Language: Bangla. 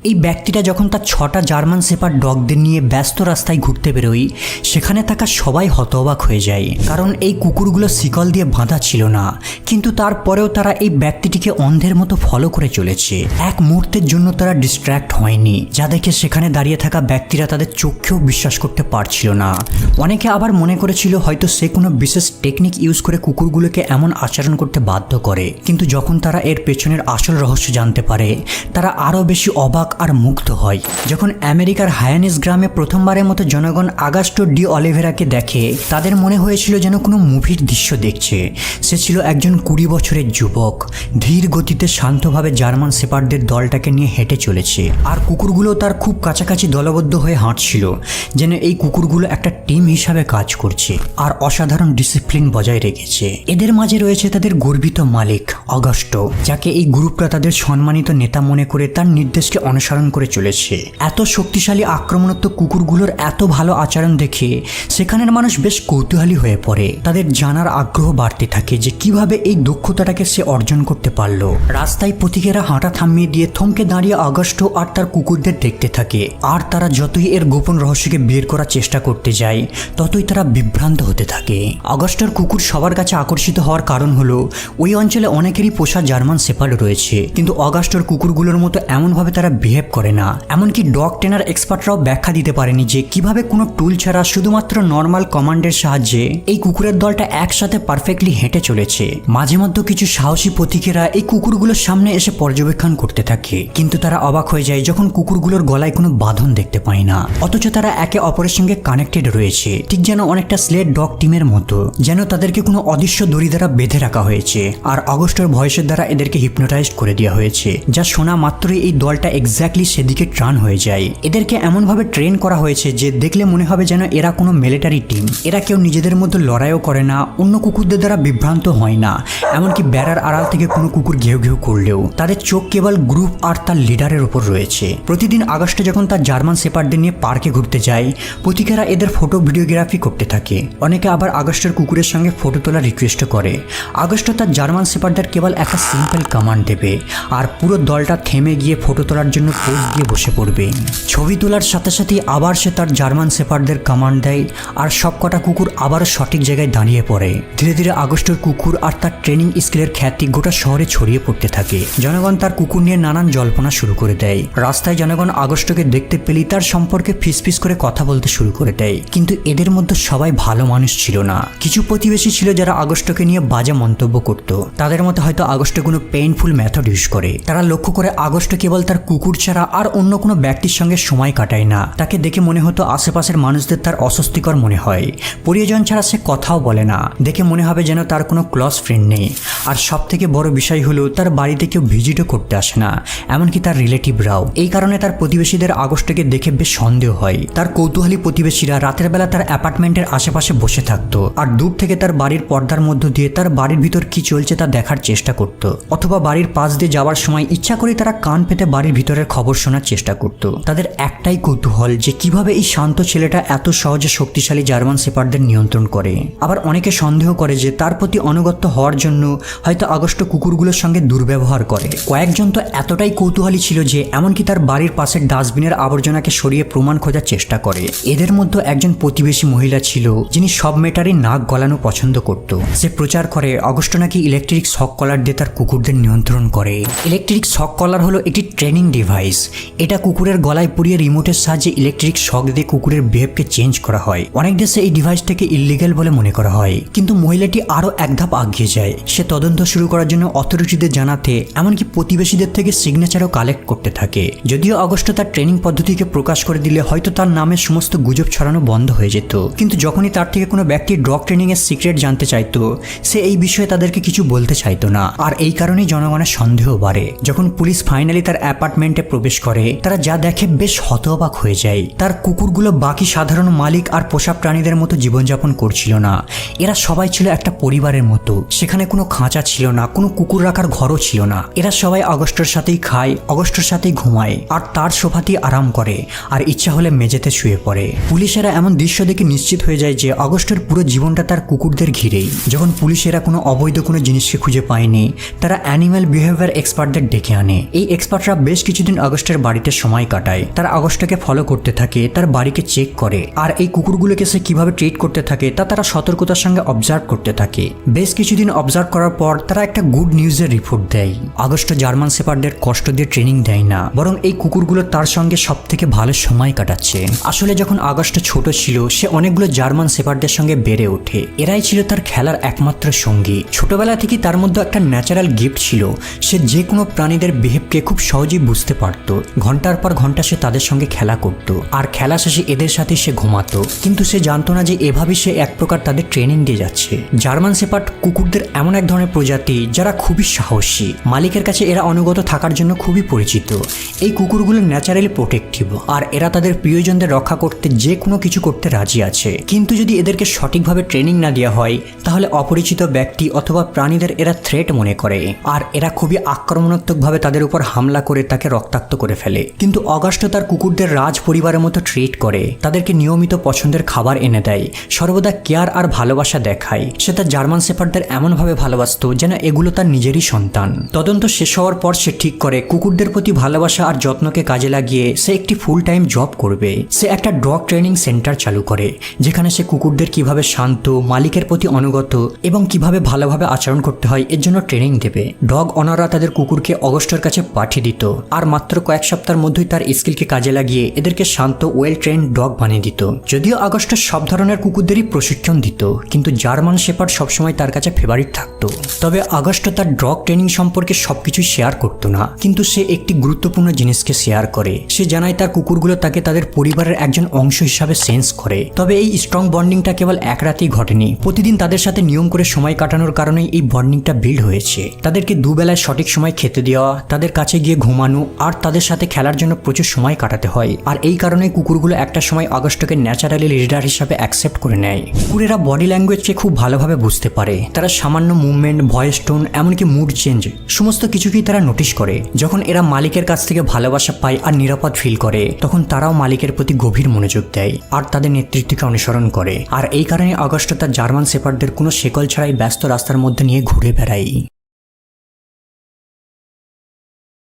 এই ব্যক্তিটা যখন তার 6টা জার্মান শেপার্ড ডগদের নিয়ে ব্যস্ত রাস্তায় ঘুরতে বেরোয়, সেখানে থাকা সবাই হতবাক হয়ে যায়, কারণ এই কুকুরগুলো শিকল দিয়ে বাঁধা ছিল না। কিন্তু তারপরেও তারা এই ব্যক্তিটিকে অন্ধের মতো ফলো করে চলেছে। এক মুহূর্তের জন্য তারা ডিস্ট্র্যাক্ট হয়নি, যা দেখে সেখানে দাঁড়িয়ে থাকা ব্যক্তিরা তাদের চোখেও বিশ্বাস করতে পারছিল না। অনেকে আবার মনে করেছিল হয়তো সে কোনো বিশেষ টেকনিক ইউজ করে কুকুরগুলোকে এমন আচরণ করতে বাধ্য করে। কিন্তু যখন তারা এর পেছনের আসল রহস্য জানতে পারে, তারা আরও বেশি অবাক আর মুগ্ধ হয়। যখন আমেরিকার হায়ানিস গ্রামে প্রথমবারের মতো জনগণ আগস্টো ডি অলিভেরাকে দেখে, তাদের মনে হয়েছিল যেন কোনো মুভির দৃশ্য দেখছে। সে ছিল একজন 20 বছরের যুবক, ধীর গতিতে শান্তভাবে জার্মান শেপার্ডদের দলটাকে নিয়ে হেঁটে চলেছে। আর কুকুরগুলো তার খুব কাছাকাছি দলবদ্ধ হয়ে হাঁটছিল, যেন এই কুকুরগুলো একটা টিম হিসাবে কাজ করছে আর অসাধারণ ডিসিপ্লিন বজায় রেখেছে। এদের মাঝে রয়েছে তাদের গর্বিত মালিক অগাস্টো, যাকে এই গ্রুপটা তাদের সম্মানিত নেতা মনে করে তার নির্দেশকে অনুসরণ করে চলেছে। এত শক্তিশালী আক্রমণাত্মক কুকুরগুলোর এত ভালো আচরণ দেখে সেখানের মানুষ বেশ কৌতূহলী হয়ে পড়ে। তাদের জানার আগ্রহ বাড়তে থাকে যে কিভাবে এই দক্ষতাটাকে সে অর্জন করতে পারলো। রাস্তায় পথিকেরা হাঁটা থামিয়ে দিয়ে থমকে দাঁড়িয়ে অগাস্টো আর তার কুকুরদের দেখতে থাকে। আর তারা যতই এর গোপন রহস্যকে বের করার চেষ্টা করতে যায়, ততই তারা বিভ্রান্ত হতে থাকে। অগাস্টোর কুকুর সবার কাছে আকর্ষিত হওয়ার কারণ হলো ওই অঞ্চলে অনেকেরই পোষা জার্মান শেপার্ড রয়েছে, কিন্তু অগাস্টোর কুকুরগুলোর মতো এমনভাবে তারা বিহেভ করে না। এমনকি ডগ ট্রেনার এক্সপার্টরাও ব্যাখ্যা দিতে পারেনি যে কিভাবে কোনো টুল ছাড়া শুধুমাত্র নর্মাল কমান্ডের সাহায্যে এই কুকুরের দলটা একসাথে পারফেক্টলি হেঁটে চলেছে। মাঝে মধ্যে কিছু সাহসী পথিকেরা এই কুকুরগুলোর সামনে এসে পর্যবেক্ষণ করতে থাকে, কিন্তু তারা অবাক হয়ে যায় যখন কুকুরগুলোর গলায় কোনো বাঁধন দেখতে পায় না, অথচ তারা একে অপরের সঙ্গে কানেক্টেড রয়েছে, ঠিক যেন অনেকটা স্লেড ডগ টিমের মতো, যেন তাদেরকে কোনো অদৃশ্য দড়ি দ্বারা বেঁধে রাখা হয়েছে। আর অগস্টের ভয়েসের দ্বারা এদেরকে হিপনোটাইজ করে দেওয়া হয়েছে, যা শোনা মাত্রই এই দলটা এক্স্যাক্টলি সেদিকে টার্ন হয়ে যায়। এদেরকে এমনভাবে ট্রেন করা হয়েছে যে দেখলে মনে হবে যেন এরা কোনো মিলিটারি টিম। এরা কেউ নিজেদের মধ্যে লড়াইও করে না, অন্য কুকুরদের দ্বারা বিভ্রান্ত হয় না। এমনকি বেড়ার আড়াল থেকে কোনো কুকুর ঘেউ ঘেউ করলেও তাদের চোখ কেবল গ্রুপ আর তার লিডারের উপর রয়েছে। প্রতিদিন আগস্টে যখন তার জার্মান শেপার্ডদের নিয়ে পার্কে ঘুরতে যায়, পথিকেরা এদের ফটো ভিডিওগ্রাফি করতে থাকে। অনেকে আবার আগস্টের কুকুরের সঙ্গে ফটো তোলার রিকোয়েস্ট করে। আগস্ট তার জার্মান শেপার্ডদের কেবল একটা সিম্পল কমান্ড দেবে, আর পুরো দলটা থেমে গিয়ে ফটো তোলার জন্য পোজ দিয়ে বসে পড়বে। ছবি তোলার সাথে সাথে আবার সে তার জার্মান শেপার্ডদের কমান্ড দেয়, আর সবকটা কুকুর আবারও সঠিক জায়গায় দাঁড়িয়ে পড়ে। ধীরে ধীরে আগস্টের কুকুর আর তার ট্রেনিং স্কিলের খ্যাতি গোটা শহরে ছড়িয়ে পড়তে থাকে। জনগণ তার কুকুর নিয়ে নানান জল্পনা শুরু করে দেয়। রাস্তায় জনগণ আগস্টকে দেখতে পেলেই তার সম্পর্কে ফিসফিস করে কথা বলতে শুরু করে দেয়। কিন্তু এদের মধ্যে সবাই ভালো মানুষ ছিল না। কিছু প্রতিবেশী ছিল যারা আগস্টকে নিয়ে বাজে মন্তব্য করত। তাদের মতে হয়তো আগস্ট কোনো পেইনফুল মেথড ইউজ করে। তারা লক্ষ্য করে আগস্ট কেবল তার কুকুর ছাড়া আর অন্য কোনো ব্যক্তির সঙ্গে সময় কাটায় না। তাকে দেখে মনে হতো আশেপাশের মানুষদের তার অস্বস্তিকর মনে হয়। প্রিয়জন ছাড়া সে কথাও বলে না, দেখে মনে হবে যেন তার কোনো ক্লোজ ফ্রেন্ড নেই। আর সব থেকে বড় বিষয় হলো তার বাড়িতে কেউ ভিজিটও করতে আসে না, এমনকি তার রিলেটিভরাও। এই কারণে তার প্রতিবেশীদের আগস্টকে দেখে বেশ সন্দেহ হয়। তার কৌতূহলী প্রতিবেশীরা রাতের বেলা তার অ্যাপার্টমেন্টের আশেপাশে বসে থাকতো, আর দূর থেকে তার বাড়ির পর্দার মধ্য দিয়ে তার বাড়ির ভিতর কি চলছে তা দেখার চেষ্টা করত। অথবা বাড়ির পাশ দিয়ে যাওয়ার সময় ইচ্ছা করে তারা কান পেতে বাড়ির ভিতরের খবর শোনার চেষ্টা করত। তাদের একটাই কৌতূহল যে কিভাবে এই শান্ত ছেলেটা এত সহজে শক্তিশালী জার্মান শেপার্ডদের নিয়ন্ত্রণ করে। আবার অনেকে সন্দেহ করে যে তার প্রতি অনুগত হওয়ার জন্য হয়তো আগস্ট কুকুরগুলোর সঙ্গে দুর্ব্যবহার করে। কয়েকজন তো এতটাই কৌতূহলী ছিল যে এমনকি তার বাড়ির পাশের ডাস্টবিনের আবর্জনাকে সরিয়ে প্রমাণ খোঁজার চেষ্টা করে। এদের মধ্যে একজন প্রতিবেশী মহিলা ছিল যিনি সব মেটারই নাক গলানো পছন্দ করত। সে প্রচার করে অগস্ট নাকি ইলেকট্রিক শক কলার দিয়ে তার কুকুরদের নিয়ন্ত্রণ করে। ইলেকট্রিক শক কলার হলো একটি ট্রেনিং ডিভাইস। এটা কুকুরের গলায় পুড়িয়ে রিমোটের সাহায্যে ইলেকট্রিক শক দিয়ে কুকুরের বিহেভকে চেঞ্জ করা হয়। অনেক দেশে এই ডিভাইসটাকে ইলিগ্যাল বলে মনে করা হয়, কিন্তু মহিলাটি আরো এক ধাপ এগিয়ে যায়। সে তদন্ত শুরু করার জন্য অথরিটিদের জানাতে এমনকি প্রতিবেশীদের থেকে সিগনেচারও কালেক্ট করতে থাকে। যদিও আগস্ট তার ট্রেনিং পদ্ধতিকে প্রকাশ করে দিলে হয়তো তার নামে সমস্ত গুজব ছড়ানো বন্ধ হয়ে যেত, কিন্তু যখনই তার থেকে কোনো ব্যক্তি ডগ ট্রেনিং এর সিক্রেট জানতে চাইতো, সে এই বিষয়ে তাদেরকে কিছু বলতে চাইতো না। আর এই কারণেই জনগণের সন্দেহ বাড়ে। যখন পুলিশ ফাইনালি তার অ্যাপার্টমেন্টে প্রবেশ করে, তারা যা দেখে বেশ হতবাক হয়ে যায়। তার কুকুরগুলো বাকি সাধারণ মালিক আর পোষা প্রাণীদের মতো জীবনযাপন করছিল না। এরা সবাই ছিল একটা পরিবারের মতো। সেখানে কোনো খাঁচা ছিল না, কোনো কুকুর রাখার ঘরও ছিল না। এরা সবাই আগস্টের সাথেই খায়, আগস্টের সাথেই ঘুমায়, আর তার সোফাতেই আরাম করে, আর ইচ্ছা হলে মেঝেতে শুয়ে পড়ে। পুলিশেরা এমন দৃশ্য দেখে নিশ্চিত হয়ে যায় যে আগস্টের পুরো জীবনটা তার কুকুরদের ঘিরেই। যখন পুলিশেরা কোনো অবৈধ কোনো জিনিসকে খুঁজে পায়নি, তারা অ্যানিম্যাল বিহেভিয়ার এক্সপার্টদের ডেকে আনে। এই এক্সপার্টরা বেশ কিছুদিন কিছুদিন আগস্টের বাড়িতে সময় কাটায়। তারা আগস্টকে ফলো করতে থাকে, তার বাড়িকে চেক করে, আর এই কুকুরগুলোকে সে কিভাবে ট্রিট করতে থাকে তা তারা সতর্কতার সঙ্গে অবজার্ভ করতে থাকে। বেশ কিছুদিন অবজার্ভ করার পর তারা একটা গুড নিউজের রিপোর্ট দেয়। আগস্ট জার্মান শেপার্ডদের কষ্ট দিয়ে ট্রেনিং দেয় না, বরং এই কুকুরগুলো তার সঙ্গে সব থেকে ভালো সময় কাটাচ্ছে। আসলে যখন আগস্ট ছোট ছিল সে অনেকগুলো জার্মান শেপার্ডদের সঙ্গে বেড়ে ওঠে। এরাই ছিল তার খেলার একমাত্র সঙ্গী। ছোটবেলা থেকেই তার মধ্যে একটা ন্যাচারাল গিফট ছিল, সে যে কোনো প্রাণীদের বিহেভকে খুব সহজেই বুঝতে পারত। ঘন্টার পর ঘন্টা সে তাদের সঙ্গে খেলা করত, আর খেলা শেষে এদের সাথে সে ঘুমাতো। কিন্তু সে জানতো না যে এভাবে সে এক প্রকার তাদের ট্রেনিং দিয়ে যাচ্ছে। জার্মান শেপার্ড কুকুরদের এমন এক ধরনের প্রজাতি যারা খুবই সাহসী। মালিকের কাছে এরা অনুগত থাকার জন্য খুবই পরিচিত। এই কুকুরগুলো ন্যাচারালি প্রোটেক্টিভ, আর এরা তাদের প্রিয়জনদের রক্ষা করতে যে কোনো কিছু করতে রাজি আছে। কিন্তু যদি এদেরকে সঠিকভাবে ট্রেনিং না দেওয়া হয় তাহলে অপরিচিত ব্যক্তি অথবা প্রাণীদের এরা থ্রেট মনে করে, আর এরা খুবই আক্রমণাত্মকভাবে তাদের উপর হামলা করে তাকে রক্তাক্ত করে ফেলে। কিন্তু অগাস্ট তার কুকুরদের রাজ পরিবারের মতো ট্রিট করে, তাদেরকে নিয়মিত পছন্দের খাবার এনে দেয়, সর্বদা কেয়ার আর ভালোবাসা দেখায়। সে তার জার্মান শেপার্ডদের এমনভাবে ভালোবাসতো যেন এগুলো তার নিজেরই সন্তান। তদন্ত শেষ হওয়ার পর সে ঠিক করে কুকুরদের প্রতি ভালোবাসা আর যত্নকে কাজে লাগিয়ে সে একটি ফুল টাইম জব করবে। সে একটা ডগ ট্রেনিং সেন্টার চালু করে, যেখানে সে কুকুরদের কিভাবে শান্ত, মালিকের প্রতি অনুগত এবং কিভাবে ভালোভাবে আচরণ করতে হয় এর জন্য ট্রেনিং দেবে। ডগ অনাররা তাদের কুকুরকে অগস্টের কাছে পাঠিয়ে দিত, আর মাত্র কয়েক সপ্তাহের মধ্যেই তার স্কিলকে কাজে লাগিয়ে এদেরকে শান্ত, ওয়েল ট্রেন্ড ডগ বানিয়ে দিত। যদিও আগস্ট সব ধরনের কুকুরদেরই প্রশিক্ষণ দিত, কিন্তু জার্মান শেপার্ড সবসময় তার কাছে ফেভারিট থাকতো। তবে আগস্ট তার ডগ ট্রেনিং সম্পর্কে সবকিছু শেয়ার করতো না, কিন্তু সে একটি গুরুত্বপূর্ণ জিনিসকে শেয়ার করে। সে জানায় তার কুকুরগুলো তাকে তাদের পরিবারের একজন অংশ হিসাবে সেন্স করে। তবে এই স্ট্রং বন্ডিংটা কেবল এক রাতেই ঘটেনি। প্রতিদিন তাদের সাথে নিয়ম করে সময় কাটানোর কারণেই এই বন্ডিংটা বিল্ড হয়েছে। তাদেরকে দুবেলায় সঠিক সময় খেতে দেওয়া, তাদের কাছে গিয়ে ঘুমানো, আর তাদের সাথে খেলার জন্য প্রচুর সময় কাটাতে হয়। আর এই কারণে কুকুরগুলো একটা সময় আগস্টকে ন্যাচারালি লিডার হিসাবে অ্যাকসেপ্ট করে নেয়। কুকুরেরা বডি ল্যাঙ্গুয়েজকে খুব ভালোভাবে বুঝতে পারে। তারা সামান্য মুভমেন্ট, ভয়েস টোন, এমনকি মুড চেঞ্জ সমস্ত কিছুকেই তারা নোটিশ করে। যখন এরা মালিকের কাছ থেকে ভালোবাসা পায় আর নিরাপদ ফিল করে, তখন তারাও মালিকের প্রতি গভীর মনোযোগ দেয় আর তাদের নেতৃত্বকে অনুসরণ করে। আর এই কারণে আগস্ট তার জার্মান শেপার্ডদের কোনো শেকল ছাড়াই ব্যস্ত রাস্তার মধ্যে নিয়ে ঘুরে বেড়ায়।